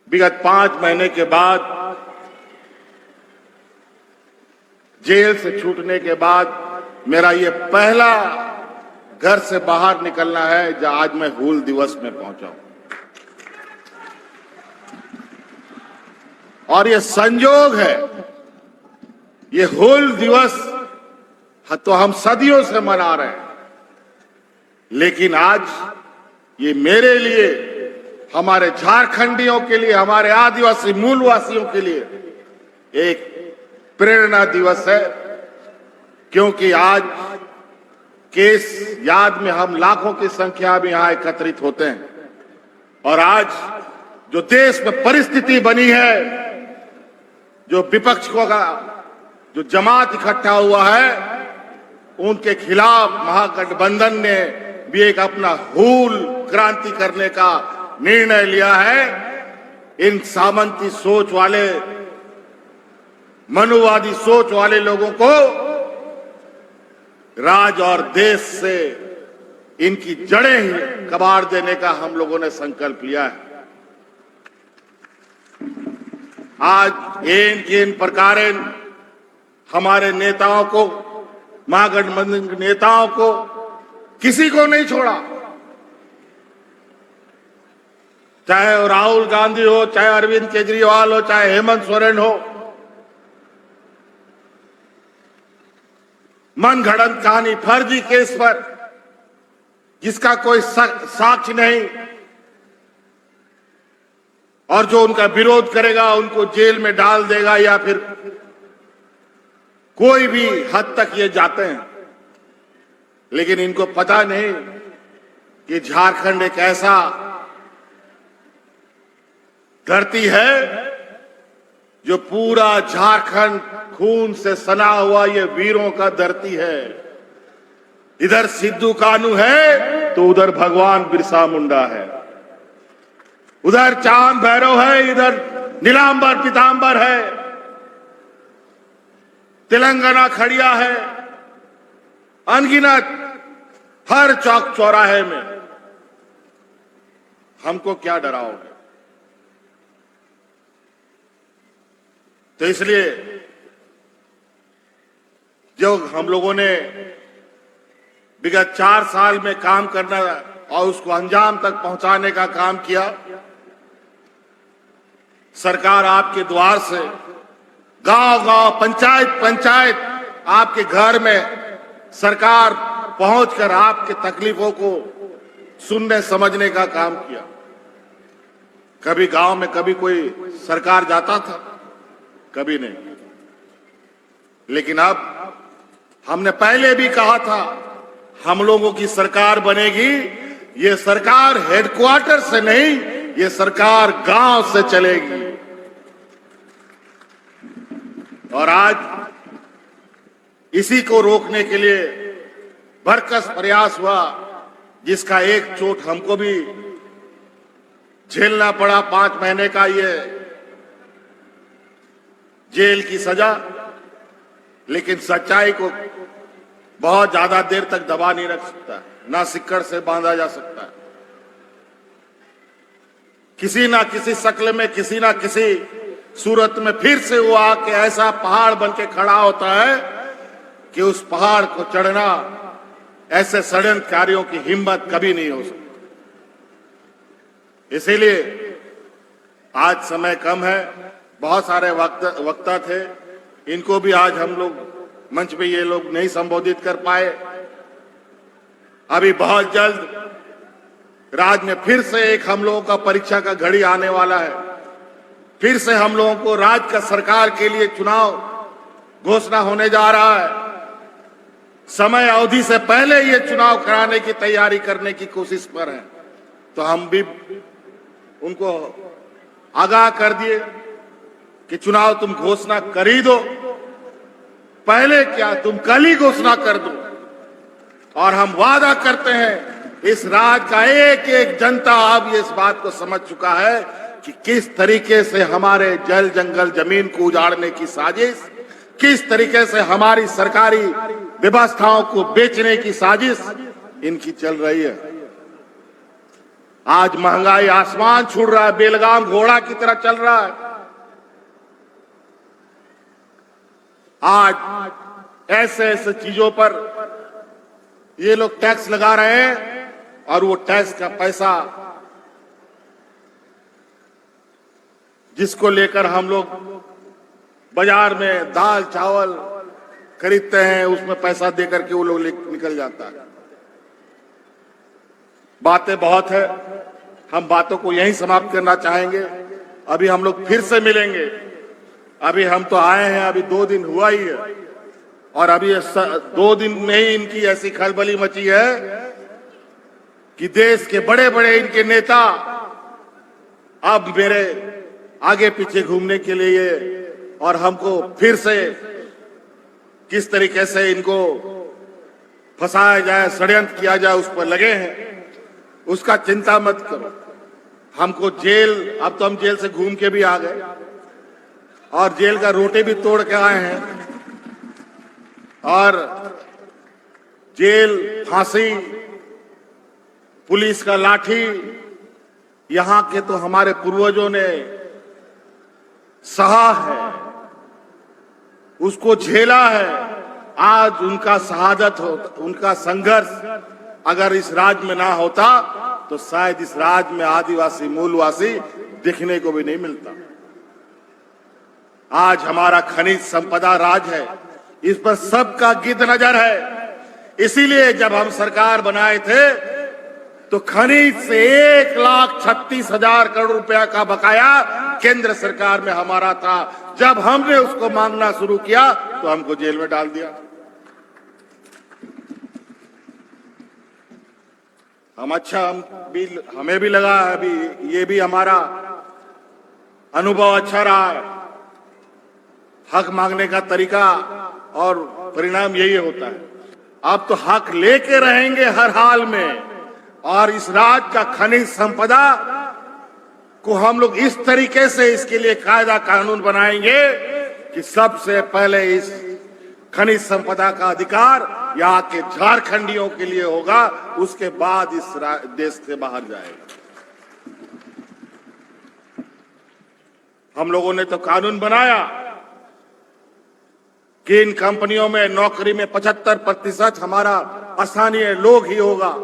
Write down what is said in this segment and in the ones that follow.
विगत 5 महीने के बाद जेल से छूटने के बाद मेरा ये पहला घर से बाहर निकलना है जहां आज मैं हूल दिवस में पहुंचा हूं। और ये संयोग है, ये हूल दिवस तो हम सदियों से मना रहे हैं, लेकिन आज ये मेरे लिए, हमारे झारखंडियों के लिए, हमारे आदिवासी मूलवासियों के लिए एक प्रेरणा दिवस है। क्योंकि आज केस याद में हम लाखों की संख्या में यहां एकत्रित होते हैं और आज जो देश में परिस्थिति बनी है, जो विपक्ष को का जो जमात इकट्ठा हुआ है, उनके खिलाफ महागठबंधन ने भी एक अपना हूल क्रांति करने का निर्णय लिया है। इन सामंती सोच वाले, मनुवादी सोच वाले लोगों को राज और देश से इनकी जड़ें ही कबाड़ देने का हम लोगों ने संकल्प लिया है। आज इन प्रकार हमारे नेताओं को, महागठबंधन के नेताओं को किसी को नहीं छोड़ा, चाहे वो राहुल गांधी हो, चाहे अरविंद केजरीवाल हो, चाहे हेमंत सोरेन हो। मनगढ़ंत कहानी, फर्जी केस पर जिसका कोई साक्ष्य नहीं, और जो उनका विरोध करेगा उनको जेल में डाल देगा या फिर कोई भी हद तक ये जाते हैं। लेकिन इनको पता नहीं कि झारखंड एक ऐसा धरती है जो पूरा झारखंड खून से सना हुआ ये वीरों का धरती है। इधर सिद्धू कानू है तो उधर भगवान बिरसा मुंडा है, उधर चांद भैरव है, इधर नीलांबर पीतांबर है, तेलंगाना खड़िया है, अनगिनत हर चौक चौराहे में। हमको क्या डराओगे? तो इसलिए जो हम लोगों ने विगत 4 साल में काम करना और उसको अंजाम तक पहुंचाने का काम किया, सरकार आपके द्वार से गांव-गांव, पंचायत आपके घर में सरकार पहुंचकर आपके तकलीफों को सुनने समझने का काम किया। कभी गांव में कभी कोई सरकार जाता था, कभी नहीं। लेकिन अब हमने पहले भी कहा था, हम लोगों की सरकार बनेगी, ये सरकार हेडक्वार्टर से नहीं, ये सरकार गांव से चलेगी। और आज इसी को रोकने के लिए भरकस प्रयास हुआ, जिसका एक चोट हमको भी झेलना पड़ा, 5 महीने का ये जेल की सजा। लेकिन सच्चाई को बहुत ज्यादा देर तक दबा नहीं रख सकता, ना सिक्कड़ से बांधा जा सकता है। किसी ना किसी शक्ल में, किसी ना किसी सूरत में फिर से वो आके ऐसा पहाड़ बन के खड़ा होता है कि उस पहाड़ को चढ़ना ऐसे षड्यंत्रकारियों की हिम्मत कभी नहीं हो सकती। इसीलिए आज समय कम है, बहुत सारे वक्ता थे, इनको भी आज हम लोग मंच पे ये लोग नहीं संबोधित कर पाए। अभी बहुत जल्द राज्य में फिर से एक हम लोगों का परीक्षा का घड़ी आने वाला है। फिर से हम लोगों को राज्य का सरकार के लिए चुनाव घोषणा होने जा रहा है। समय अवधि से पहले ये चुनाव कराने की तैयारी करने की कोशिश पर है। तो हम भी उनको आगाह कर दिए कि चुनाव तुम घोषणा कर ही दो, पहले क्या तुम कल ही घोषणा कर दो। और हम वादा करते हैं, इस राज्य का एक एक जनता अब इस बात को समझ चुका है कि किस तरीके से हमारे जल जंगल जमीन को उजाड़ने की साजिश, किस तरीके से हमारी सरकारी व्यवस्थाओं को बेचने की साजिश इनकी चल रही है। आज महंगाई आसमान छू रहा है, बेलगाम घोड़ा की तरह चल रहा है। आज ऐसे ऐसे चीजों पर ये लोग टैक्स लगा रहे हैं और वो टैक्स का पैसा जिसको लेकर हम लोग बाजार में दाल चावल खरीदते हैं, उसमें पैसा देकर के वो लोग निकल जाता है। बातें बहुत है, हम बातों को यहीं समाप्त करना चाहेंगे। अभी हम लोग फिर से मिलेंगे। अभी हम तो आए हैं, अभी 2 दिन हुआ ही है और अभी 2 दिन में ही इनकी ऐसी खलबली मची है कि देश के बड़े बड़े इनके नेता अब मेरे आगे पीछे घूमने के लिए और हमको फिर से किस तरीके से इनको फंसाया जाए, षड्यंत्र किया जाए, उस पर लगे हैं। उसका चिंता मत करो। हमको जेल, अब तो हम जेल से घूम के भी आ गए और जेल का रोटी भी तोड़ के आए हैं और जेल, फांसी, पुलिस का लाठी, यहां के तो हमारे पूर्वजों ने सहा है, उसको झेला है। आज उनका शहादत हो, उनका संघर्ष अगर इस राज्य में ना होता तो शायद इस राज्य में आदिवासी मूलवासी दिखने को भी नहीं मिलता। आज हमारा खनिज संपदा राज है, इस पर सबका गिद्ध नजर है। इसीलिए जब हम सरकार बनाए थे तो खनिज से 1,36,000 करोड़ रुपया का बकाया केंद्र सरकार में हमारा था। जब हमने उसको मांगना शुरू किया तो हमको जेल में डाल दिया। हमें भी लगा अभी ये भी हमारा अनुभव अच्छा रहा है। हक मांगने का तरीका और परिणाम यही होता है। अब तो हक लेके रहेंगे हर हाल में और इस राज्य का खनिज संपदा को हम लोग इस तरीके से इसके लिए कायदा कानून बनाएंगे कि सबसे पहले इस खनिज संपदा का अधिकार यहाँ के झारखंडियों के लिए होगा, उसके बाद इस देश से बाहर जाएगा। हम लोगों ने तो कानून बनाया कि इन कंपनियों में नौकरी में 75% हमारा स्थानीय लोग ही होगा,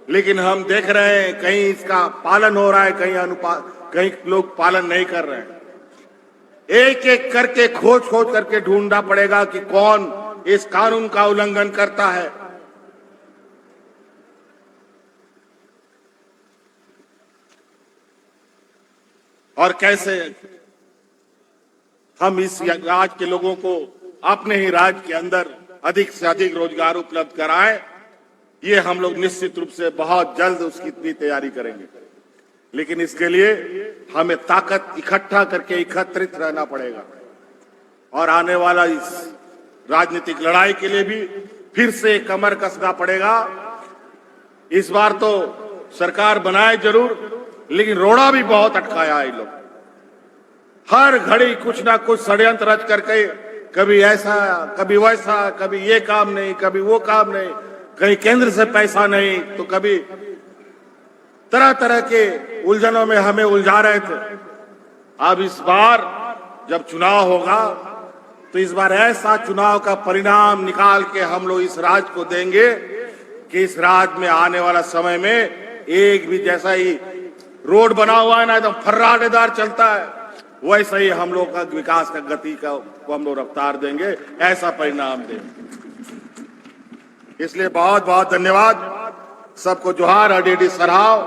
लेकिन हम देख रहे हैं कहीं इसका पालन हो रहा है, कहीं लोग पालन नहीं कर रहे हैं। एक एक करके खोज करके ढूंढना पड़ेगा कि कौन इस कानून का उल्लंघन करता है। और कैसे हम इस राज्य के लोगों को अपने ही राज्य के अंदर अधिक से अधिक रोजगार उपलब्ध कराएं, ये हम लोग निश्चित रूप से बहुत जल्द उसकी भी तैयारी करेंगे। लेकिन इसके लिए हमें ताकत इकट्ठा करके एकत्रित रहना पड़ेगा और आने वाला इस राजनीतिक लड़ाई के लिए भी फिर से कमर कसना पड़ेगा। इस बार तो सरकार बनाए जरूर, लेकिन रोड़ा भी बहुत अटकाया है। लोग हर घड़ी कुछ ना कुछ षड्यंत्र रच करके, कभी ऐसा कभी वैसा, कभी ये काम नहीं, कभी वो काम नहीं, कहीं केंद्र से पैसा नहीं, तो कभी तरह तरह के उलझनों में हमें उलझा रहे थे। अब इस बार जब चुनाव होगा तो इस बार ऐसा चुनाव का परिणाम निकाल के हम लोग इस राज्य को देंगे कि इस राज्य में आने वाला समय में एक भी, जैसा ही रोड बना हुआ है ना एकदम फर्राटेदार चलता है, वैसे ही हम लोग का विकास का गति को हम लोग रफ्तार देंगे, ऐसा परिणाम देंगे। इसलिए बहुत बहुत धन्यवाद सबको, जोहार, अडेडी सराव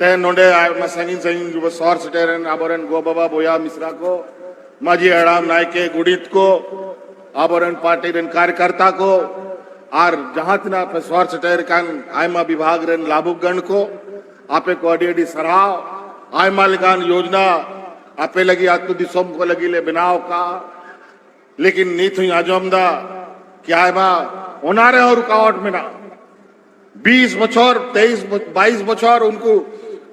तेन नोडे संगीन सौर सटेरन आबरन गोबाबा बोया मिश्रा को, माजी हराम नायके गुड़ित को, आबरन पार्टी रन कार्यकर्ता को, और जहां तना पे सौर सटेर कान आयमा विभाग रन लाभुकगण को आपे को अडेडी सराव। आयमा लगान योजना आपे लगी आत्म दिसोम को लगी ले बनाव का, लेकिन नीत हुई आजमदा कि आयमा उनारे और रुकावट में ना 20 बछर 22 बछर उनको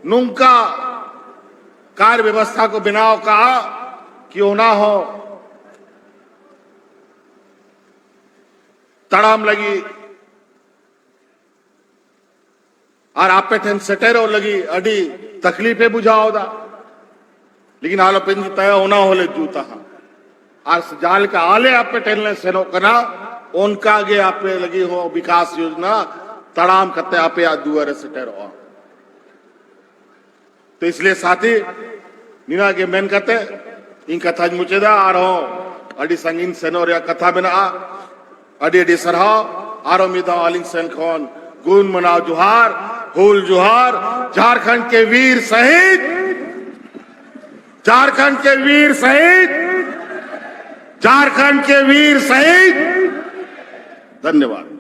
नुंका कार्य व्यवस्था को बनाव का क्यों ना हो, तड़ाम लगी और आप पे ठेन सेटेरो लगी अडी तकलीफे बुझाओ दा लेकिन आलो पेंजी तय होना होले जूता और जाल का आले आप पे टेलने सेनो कना उनका आगे आप पे लगी हो विकास योजना तड़ाम करते आप पे दुआरे सेटेरो तो इसलिए साथी निना के मेन कहते इन कथा मुचेदा आ रहो अडी संगीन सेनो रे कथा बना अडी अडी सरहा आरो मिदा आलिंग सेन खोन गुन मनाओ जुहार हुल जुहार झारखंड के वीर शहीद झारखंड के वीर शहीद झारखंड के वीर शहीद धन्यवाद।